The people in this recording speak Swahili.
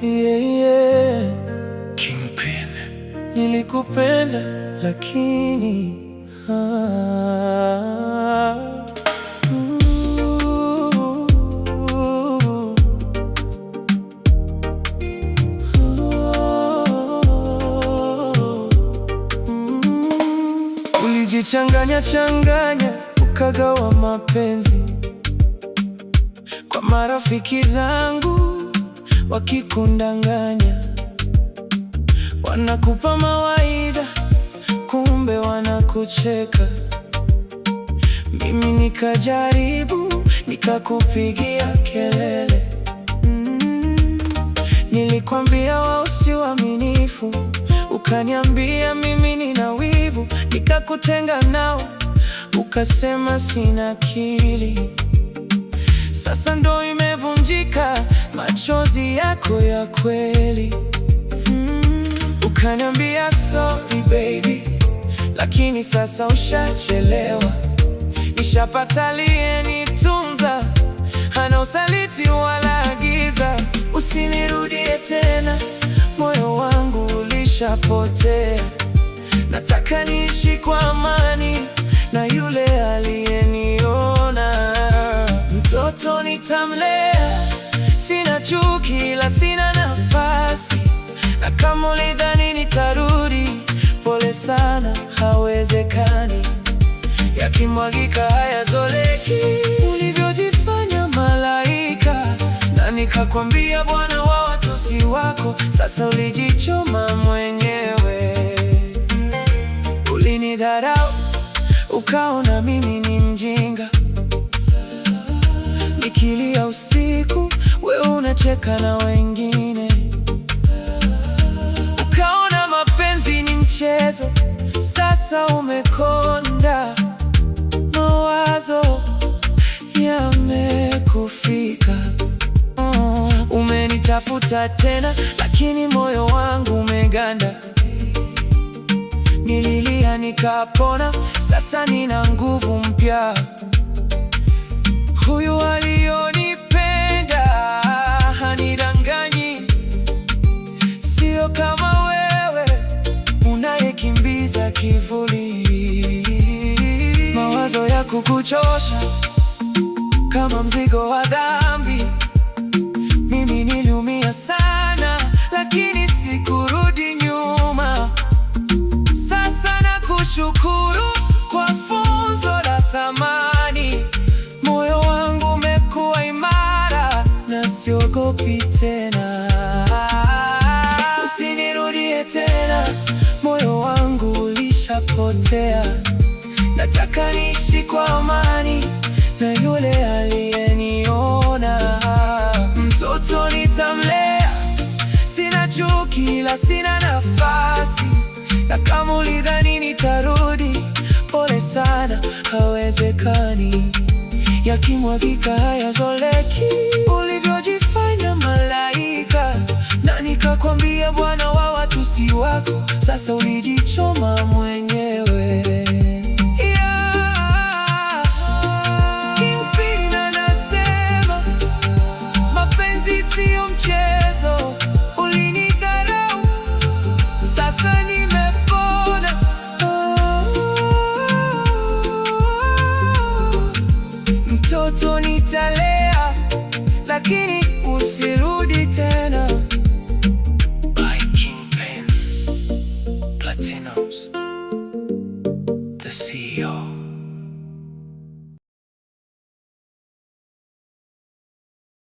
Yeah, yeah. Kingpin, nilikupenda lakini ulijichanganya changanya ukagawa mapenzi kwa marafiki zangu, wakikundanganya wanakupa mawaidha, kumbe wanakucheka. Mimi nikajaribu, nikakupigia kelele. Nilikwambia wao si waaminifu, ukaniambia mimi nina wivu. Nikakutenga nao, ukasema sina akili. Sasa ndo imevunjika, machozi yako ya kweli. Ukaniambia sorry baby, lakini sasa ushachelewa. Nishapata aliyenitunza, hana usaliti wala giza. Usinirudie tena, moyo wangu ulishapotea. Nataka niishi kwa amani na yule aliyeniona. Mtoto nitamlea, sina chuki ila sina nafasi. Na kama ulidhani nitarudi, pole sana, hawezekani. Yakimwagika hayazoleki. Ulivyojifanya malaika na nikakwambia bwana wa watu si wako. Sasa ulijichoma mwenyewe. Ulinidharau, ukaona mimi ni mjinga. Nikilia usiku, we unacheka na wengine. Ukaona mapenzi ni mchezo, sasa umekonda. Mawazo yamekufika. Umenitafuta tena, lakini moyo wangu umeganda. Nililia nikapona, sasa nina nguvu mpya. Huyu aliyonipenda hanidanganyi, sio kama wewe unayekimbiza kivuli. Mawazo ya kukuchosha kama mzigo wa dhambi. Mimi niliumia sana, lakini sikurudi nyuma. Sasa nakushukuru kwa funzo la thamani. Moyo wangu umekuwa imara na siogopi tena. Usinirudie tena, moyo wangu ulishapotea. Nataka niishi kwa amani na yule aliyeniona. Mtoto nitamlea, sina chuki ila sina nafasi. Na kama ulidhani nitarudi, pole sana, hawezekani. Yakimwagika hayazoleki. Ulivyojifanya malaika na nikakwambia bwana wa watu si wako. Sasa ulijichoma mwenyewe. Kingpin anasema mapenzi siyo mchezo. Ulinidharau, sasa nimepona. Mtoto nitalea, lakini usirudi tena. By Kingpin Platinums, the CEO.